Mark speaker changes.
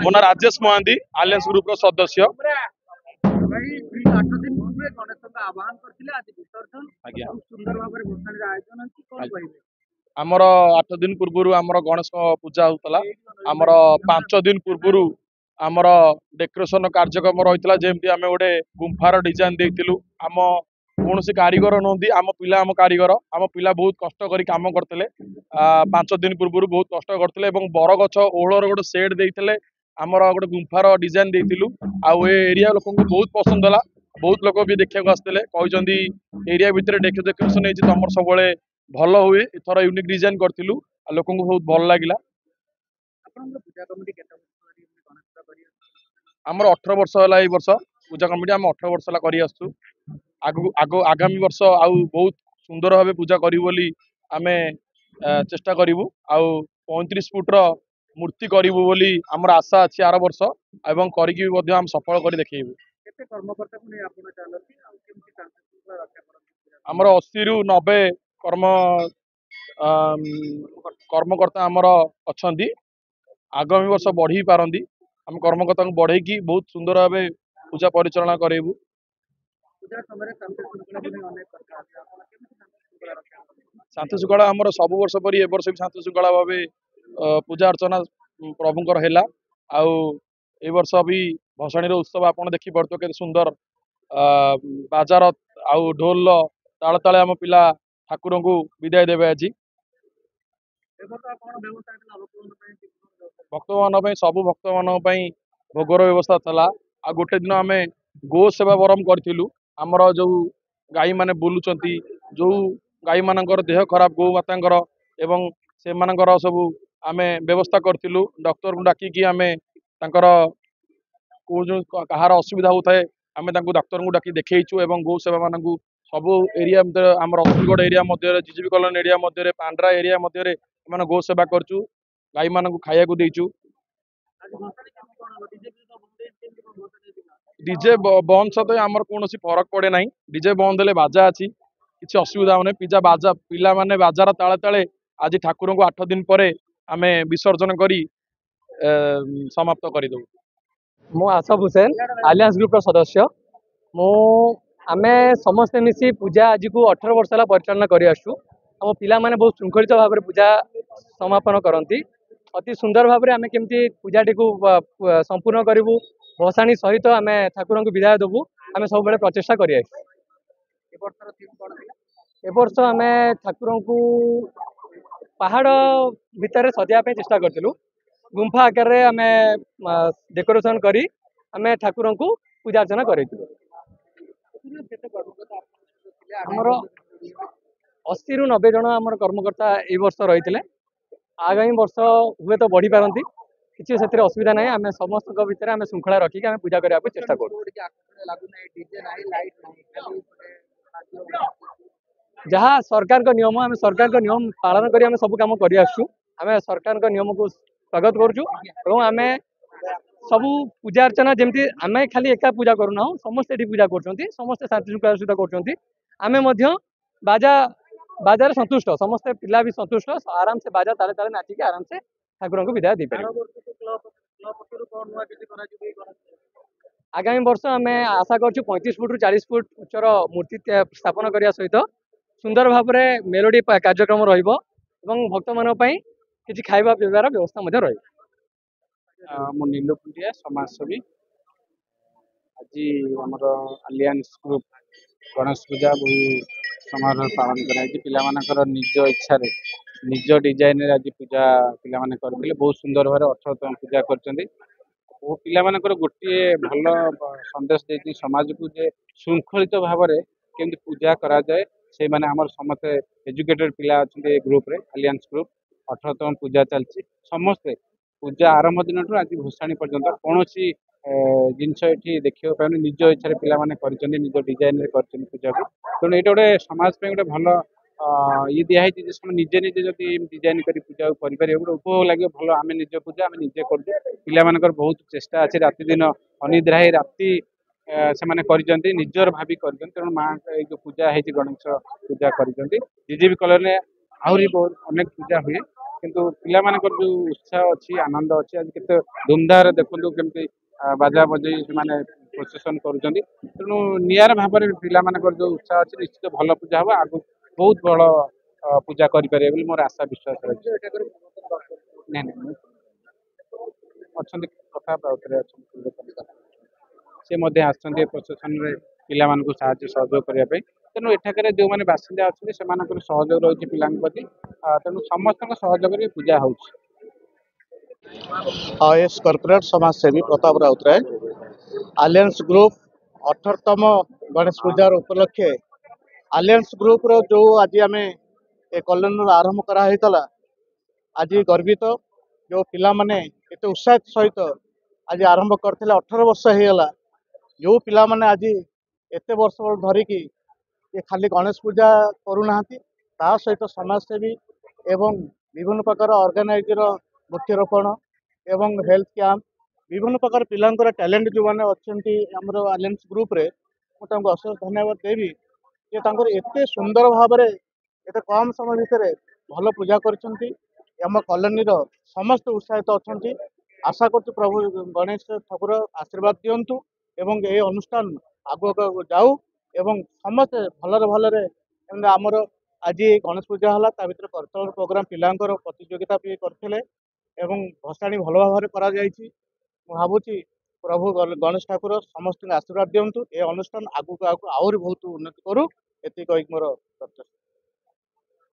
Speaker 1: ମୋ ନାଁ Rajesh Mohanty alliance group ର ସଦସ୍ୟ।
Speaker 2: ଭାଇ 8 ଦିନ ପୂର୍ବେ ଗଣେଶଙ୍କ ଆହ୍ୱାନ କରିଥିଲେ ଆଜି ବିସର୍ଜନ
Speaker 1: ଆଜ୍ଞା
Speaker 2: ବହୁତ ସୁନ୍ଦର ଭାବରେ ଭସାଣୀର ଆୟୋଜନ ଅଛି କଣ କହିବେ?
Speaker 1: ଆମର 8 ଦିନ ପୂର୍ବରୁ ଆମର ଗଣେଶ ପୂଜା ହଉଥିଲା। ଆମର 5 ଦିନ ପୂର୍ବରୁ ଆମର ଡେକୋରେସନ କାର୍ଯ୍ୟକ୍ରମ ରହିଥିଲା, ଯେମିତି ଆମେ ଗୋଟେ ଗୁମ୍ଫାର ଡିଜାଇନ ଦେଇଥିଲୁ। ଆମ କୌଣସି କାରିଗର ନୁହନ୍ତି, ଆମ ପିଲା ଆମ କାରିଗର। ଆମ ପିଲା ବହୁତ କଷ୍ଟ କରି କାମ କରିଥିଲେ। 5 ଦିନ ପୂର୍ବରୁ ବହୁତ କଷ୍ଟ କରିଥିଲେ ଏବଂ ବରଗଛ ଓହଳର ଗୋଟେ ସେଟ୍ ଦେଇଥିଲେ। ଆମର ଗୋଟେ ଗୁମ୍ଫାର ଡିଜାଇନ ଦେଇଥିଲୁ। ଆଉ ଏ ଏରିଆ ଲୋକଙ୍କୁ ବହୁତ ପସନ୍ଦ ହେଲା। ବହୁତ ଲୋକ ବି ଦେଖିବାକୁ ଆସିଥିଲେ, କହିଛନ୍ତି ଏରିଆ ଭିତରେ ଡେକୋରେସନ ହେଇଛି ତମର ସବୁବେଳେ ଭଲ ହୁଏ, ଏଥର ୟୁନିକ୍ ଡିଜାଇନ କରିଥିଲୁ ଆଉ ଲୋକଙ୍କୁ ବହୁତ ଭଲ ଲାଗିଲା।
Speaker 2: ଆପଣଙ୍କର ପୂଜା କମିଟି କେତେ ବର୍ଷ ଧରି ଗଣେଶ ପୂଜା କରି
Speaker 1: ଆମର 18 ବର୍ଷ ହେଲା ଏଇ ବର୍ଷ ପୂଜା କମିଟି ଆମେ 18 ବର୍ଷ ହେଲା କରି ଆସୁଛୁ। ଆଗାମୀ ବର୍ଷ ଆଉ ବହୁତ ସୁନ୍ଦର ଭାବେ ପୂଜା କରିବୁ ବୋଲି ଆମେ ଚେଷ୍ଟା କରିବୁ। ଆଉ 35 ଫୁଟର ମୂର୍ତ୍ତି କରିବୁ ବୋଲି ଆମର ଆଶା ଅଛି ଆର ବର୍ଷ, ଏବଂ କରିକି ମଧ୍ୟ ଆମେ ସଫଳ କରି ଦେଖେଇବୁ।
Speaker 2: କେତେ କର୍ମକର୍ତ୍ତାକୁ ନେଇ ଆପଣ ଚାଲନ୍ତି ଆଉ କେମିତି ଶାନ୍ତିଶୃଙ୍ଖଳା ରକ୍ଷା କରନ୍ତି ପୂଜା କମିଟି?
Speaker 1: ଆମର 80ରୁ 90 କର୍ମକର୍ତ୍ତା ଆମର ଅଛନ୍ତି। ଆଗାମୀ ବର୍ଷ ବଢି ପାରନ୍ତି। ଆମେ କର୍ମକର୍ତ୍ତାଙ୍କୁ ବଢେଇକି ବହୁତ ସୁନ୍ଦର ଭାବେ ପୂଜା ପରିଚାଳନା କରିବୁ।
Speaker 2: ପୂଜା ସମୟରେ ଶାନ୍ତିଶୃଙ୍ଖଳାକୁ ନେଇ ଅନେକ କଥା ଅଛି, ଆପଣ କେମିତି ଶାନ୍ତିଶୃଙ୍ଖଳା ରକ୍ଷା କରନ୍ତି?
Speaker 1: ଶାନ୍ତି ଶୃଙ୍ଖଳା ଆମର ସବୁ ବର୍ଷ ପରି ଏ ବର୍ଷ ବି ଶାନ୍ତି ଶୃଙ୍ଖଳା ଭାବେ ପୂଜା ଅର୍ଚ୍ଚନା ପ୍ରଭୁଙ୍କର ହେଲା। ଆଉ ଏ ବର୍ଷ ବି ଭସାଣୀର ଉତ୍ସବ ଆପଣ ଦେଖିପାରୁଥିବେ କେତେ ସୁନ୍ଦର। ବାଜାର ଆଉ ଢୋଲର ତାଳ ତାଳେ ଆମ ପିଲା ଠାକୁରଙ୍କୁ ବିଦାୟ ଦେବେ ଆଜି।
Speaker 2: ଏ ବର୍ଷ ଆପଣ ବ୍ୟବସ୍ଥା ହେଇଥିଲା ଲୋକଙ୍କ ପାଇଁ
Speaker 1: ଭକ୍ତମାନଙ୍କ ପାଇଁ, ସବୁ ଭକ୍ତମାନଙ୍କ ପାଇଁ ଭୋଗର ବ୍ୟବସ୍ଥା ଥିଲା। ଆଉ ଗୋଟେ ଦିନ ଆମେ ଗୋ ସେବା ବରମ କରିଥିଲୁ। ଆମର ଯୋଉ ଗାଈ ମାନେ ବୁଲୁଛନ୍ତି, ଯୋଉ ଗାଈ ମାନଙ୍କର ଦେହ ଖରାପ ଗୋ ମାତାଙ୍କର, ଏବଂ ସେମାନଙ୍କର ସବୁ ଆମେ ବ୍ୟବସ୍ଥା କରିଥିଲୁ। ଡକ୍ଟରଙ୍କୁ ଡାକିକି ଆମେ ତାଙ୍କର କାହାର ଅସୁବିଧା ହଉଥାଏ ଆମେ ତାଙ୍କୁ ଡାକ୍ତରଙ୍କୁ ଡାକି ଦେଖେଇଛୁ। ଏବଂ ଗୋ ସେବା ମାନଙ୍କୁ ସବୁ ଏରିଆ ଭିତରେ, ଆମର ଅସୁରଗଡ଼ ଏରିଆ ମଧ୍ୟରେ, ଜିଜିବି କଲୋନୀ ଏରିଆ ମଧ୍ୟରେ, ପାଣ୍ଡରା ଏରିଆ ମଧ୍ୟରେ ଆମେ ଗୋ ସେବା କରୁଛୁ। ଗାଈ ମାନଙ୍କୁ ଖାଇବାକୁ ଦେଇଛୁ।
Speaker 2: ଆଜି ଭସାଣୀ କାମ କଣ ହବ? ଡିଜେ ବି ତ ବନ୍ଦ ହେଇଛି, କେମିତି କଣ ଭସାଣୀ ହେଇଥିଲା?
Speaker 1: ଡିଜେ ବନ୍ଦ ସହିତ ଆମର କୌଣସି ଫରକ ପଡେ ନାହିଁ। ଡିଜେ ବନ୍ଦ ହେଲେ ବାଜା ଅଛି, କିଛି ଅସୁବିଧା ହଉନି। ପିଲାମାନେ ବାଜାର ତାଳେ ତାଳେ ଆଜି ଠାକୁରଙ୍କୁ 8 ଦିନ ପରେ ଆମେ ବିସର୍ଜନ କରି ସମାପ୍ତ କରିଦେବୁ।
Speaker 3: ମୁଁ ଆସଫ ହୁସେନ ଆଲିଆନ୍ସ ଗ୍ରୁପର ସଦସ୍ୟ। ମୁଁ ଆମେ ସମସ୍ତେ ମିଶି ପୂଜା ଆଜିକୁ 18 ବର୍ଷ ହେଲା ପରିଚାଳନା କରି ଆସୁଛୁ। ଆମ ପିଲାମାନେ ବହୁତ ଶୃଙ୍ଖଳିତ ଭାବରେ ପୂଜା ସମାପନ କରନ୍ତି। ଅତି ସୁନ୍ଦର ଭାବରେ ଆମେ କେମିତି ପୂଜାଟିକୁ ସମ୍ପୂର୍ଣ୍ଣ କରିବୁ, ଭସାଣୀ ସହିତ ଆମେ ଠାକୁରଙ୍କୁ ବିଦାୟ ଦେବୁ, ଆମେ ସବୁବେଳେ ପ୍ରଚେଷ୍ଟା କରି ଆସିଛୁ।
Speaker 2: ଏ ବର୍ଷର ଥିମ୍ କଣ ଥିଲା?
Speaker 3: ଏ ବର୍ଷ ଆମେ ଠାକୁରଙ୍କୁ ପାହାଡ଼ ଭିତରେ ସଜାଇବା ପାଇଁ ଚେଷ୍ଟା କରିଥିଲୁ। ଗୁମ୍ଫା ଆକାରରେ ଆମେ ଡେକୋରେସନ କରି ଆମେ ଠାକୁରଙ୍କୁ ପୂଜା ଅର୍ଚ୍ଚନା କରିଥିଲୁ।
Speaker 2: କେତେ କର୍ମକର୍ତ୍ତା ଆପଣଙ୍କ ଥିଲେ?
Speaker 3: ଆମର 80ରୁ 90 ଜଣ ଆମର କର୍ମକର୍ତ୍ତା ଏଇ ବର୍ଷ ରହିଥିଲେ। ଆଗାମୀ ବର୍ଷ ହୁଏତ ବଢି ପାରନ୍ତି, କିଛି ସେଥିରେ ଅସୁବିଧା ନାହିଁ। ଆମେ ସମସ୍ତଙ୍କ ଭିତରେ ଆମେ ଶୃଙ୍ଖଳା ରଖିକି ଆମେ ପୂଜା କରିବାକୁ ଚେଷ୍ଟା କରୁ।
Speaker 2: ଲାଗୁନାହିଁ, ଡିଜେ ନାହିଁ, ଲାଇଟ୍ ନାହିଁ, ଖାଲି
Speaker 3: ଯାହା ସରକାରଙ୍କ ନିୟମ, ଆମେ ସରକାରଙ୍କ ନିୟମ ପାଳନ କରି ଆମେ ସବୁ କାମ କରି ଆସୁଛୁ। ଆମେ ସରକାରଙ୍କ ନିୟମକୁ ସ୍ୱାଗତ କରୁଛୁ ଏବଂ ଆମେ ସବୁ ପୂଜା ଅର୍ଚ୍ଚନା ଯେମିତି ଆମେ ଖାଲି ଏକା ପୂଜା କରୁନାହୁଁ, ସମସ୍ତେ ଏଠି ପୂଜା କରୁଛନ୍ତି, ସମସ୍ତେ ଶାନ୍ତି ଶୃଙ୍ଖଳା ସହିତ କରୁଛନ୍ତି। ଆମେ ମଧ୍ୟ ବାଜାରେ ସନ୍ତୁଷ୍ଟ, ସମସ୍ତେ ପିଲା ବି ସନ୍ତୁଷ୍ଟ, ଆରାମସେ ବାଜା ତାଳେ ତାଳେ ନାଚିକି ଆରାମସେ ଠାକୁରଙ୍କୁ ବିଦାୟ ଦେଇପାରିବେ। ଆଗାମୀ ବର୍ଷ ଆମେ ଆଶା କରୁଛୁ 35 ଫୁଟରୁ 40 ଫୁଟ ଉଚ୍ଚର ମୂର୍ତ୍ତି ସ୍ଥାପନ କରିବା ସହିତ ସୁନ୍ଦର ଭାବରେ ମେଲୋଡି କାର୍ଯ୍ୟକ୍ରମ ରହିବ ଏବଂ ଭକ୍ତମାନଙ୍କ ପାଇଁ କିଛି ଖାଇବା ପିଇବାର ବ୍ୟବସ୍ଥା ମଧ୍ୟ ରହିବ।
Speaker 4: ମୁଁ ନୀଲୁ ପୁଟିଆ, ସମାଜସେବୀ। ଆଜି ଆମର ଆଲିଆନ୍ସ ଗ୍ରୁପ ଗଣେଶ ପୂଜା ବହୁ ସମାରୋହ ପାଳନ କରାଯାଇଛି। ପିଲାମାନଙ୍କର ନିଜ ଇଚ୍ଛାରେ ନିଜ ଡିଜାଇନରେ ଆଜି ପୂଜା ପିଲାମାନେ କରିଥିଲେ। ବହୁତ ସୁନ୍ଦର ଭାବରେ 18ତମ ପୂଜା କରିଛନ୍ତି। ପିଲାମାନଙ୍କର ଗୋଟିଏ ଭଲ ସନ୍ଦେଶ ଦେଇଛି ସମାଜକୁ, ଯେ ଶୃଙ୍ଖଳିତ ଭାବରେ କେମିତି ପୂଜା କରାଯାଏ। ସେଇମାନେ ଆମର ସମସ୍ତେ ଏଜୁକେଟେଡ ପିଲା ଅଛନ୍ତି ଏ ଗ୍ରୁପରେ, ଆଲିଆନ୍ସ ଗ୍ରୁପ। 18ତମ ପୂଜା ଚାଲିଛି। ସମସ୍ତେ ପୂଜା ଆରମ୍ଭ ଦିନଠୁ ଆଜି ଭସାଣୀ ପର୍ଯ୍ୟନ୍ତ କୌଣସି ଜିନିଷ ଏଠି ଦେଖିବାକୁ ପାଉନି। ନିଜ ଇଚ୍ଛାରେ ପିଲାମାନେ କରିଛନ୍ତି, ନିଜ ଡିଜାଇନରେ କରିଛନ୍ତି ପୂଜାକୁ। ତେଣୁ ଏଇଟା ଗୋଟେ ସମାଜ ପାଇଁ ଗୋଟେ ଭଲ ଇଏ ଦିଆହେଇଛି ଯେ ସେମାନେ ନିଜେ ନିଜେ ଯଦି ଡିଜାଇନ କରି ପୂଜାକୁ କରିପାରିବେ, ଗୋଟେ ଉପଭୋଗ ଲାଗିବ। ଭଲ, ଆମେ ନିଜ ପୂଜା ଆମେ ନିଜେ କରୁଛୁ। ପିଲାମାନଙ୍କର ବହୁତ ଚେଷ୍ଟା ଅଛି, ରାତି ଦିନ ଅନିଦ୍ରା ହେଇ ରାତି ସେମାନେ କରିଛନ୍ତି, ନିଜର ଭାବି କରିଛନ୍ତି। ତେଣୁ ମାଙ୍କ ଏଇ ଯୋଉ ପୂଜା ହେଇଛି ଗଣେଶ ପୂଜା କରିଛନ୍ତି। ଜିଜିବି କଲୋନୀରେ ଆହୁରି ବହୁତ ଅନେକ ପୂଜା ହୁଏ, କିନ୍ତୁ ପିଲାମାନଙ୍କର ଯୋଉ ଉତ୍ସାହ ଅଛି ଆନନ୍ଦ ଅଛି ଆଜି କେତେ ଧୁମଧାମରେ ଦେଖନ୍ତୁ କେମିତି ବାଜା ବଜେଇ ସେମାନେ ପ୍ରୋସେସନ କରୁଛନ୍ତି। ତେଣୁ ନିଆରା ଭାବରେ ପିଲାମାନଙ୍କର ଯୋଉ ଉତ୍ସାହ ଅଛି ନିଶ୍ଚିତ ଭଲ ପୂଜା ହବ ଆଗକୁ ବହୁତ ବଡ଼ ପୂଜା କରିପାରିବେ ବୋଲି ମୋର ଆଶା ବିଶ୍ୱାସ ରହିଛି। ନାଇଁ ନାଇଁ ମୁଁ ଅଛନ୍ତି କଥା ପାଉଥିଲେ ଅଛନ୍ତି ସେ ମଧ୍ୟ ଆସିଛନ୍ତି ଏ ପ୍ରସେସନରେ ପିଲାମାନଙ୍କୁ ସାହାଯ୍ୟ ସହଯୋଗ କରିବା ପାଇଁ। ତେଣୁ ଏଠାକାର ଯେଉଁମାନେ ବାସିନ୍ଦା ଅଛନ୍ତି ସେମାନଙ୍କର ସହଯୋଗ ରହିଛି ପିଲାଙ୍କ ପ୍ରତି ତେଣୁ ସମସ୍ତଙ୍କ ସହଯୋଗରେ ପୂଜା ହେଉଛି।
Speaker 2: एस कॉर्पोरेट समाजसेवी Pratap Routray alliance group 18तम Ganesh पूजार उपलक्षे alliance group रो जो आज आम ए कॉलोनी आरंभ करा आज गर्वित जो पिला माने एते उत्साह सहित आज आरंभ करते 18 वर्ष होगा जो पिला माने आज एते वर्ष धरिकी ये खाली गणेश पूजा करूना ता सहित समाजसेवी एवं विभिन्न प्रकार ऑर्गेनाइजर वृक्षरोपण एवं हेल्थ कैंप विभिन्न प्रकार पिलांकर टैलेंट जो मैंने अच्छा आमर आलियंस ग्रुप रे मुझे अशेष धन्यवाद देवी जे तांकर एते सुंदर भाव में एते कम समय भितर भल पूजा करम कॉलोनी समस्त उत्साहित अच्छा आशा कर प्रभु गणेश ठाकुर आशीर्वाद दिंतु एवं ये अनुष्ठान आगु जाऊ एवं समस्ते भलरे भलरे आमर आज गणेश पूजा है भर कल्चरल प्रोग्राम पिलांकर प्रतियोगिता भी करते एवं भसाणी भल भाव में भावुची प्रभु गणेश ठाकुर समस्त आशीर्वाद दिंतु ये अनुष्ठान आगु आहुरी बहुत उन्नति करू ये मोर प्रत्याशा।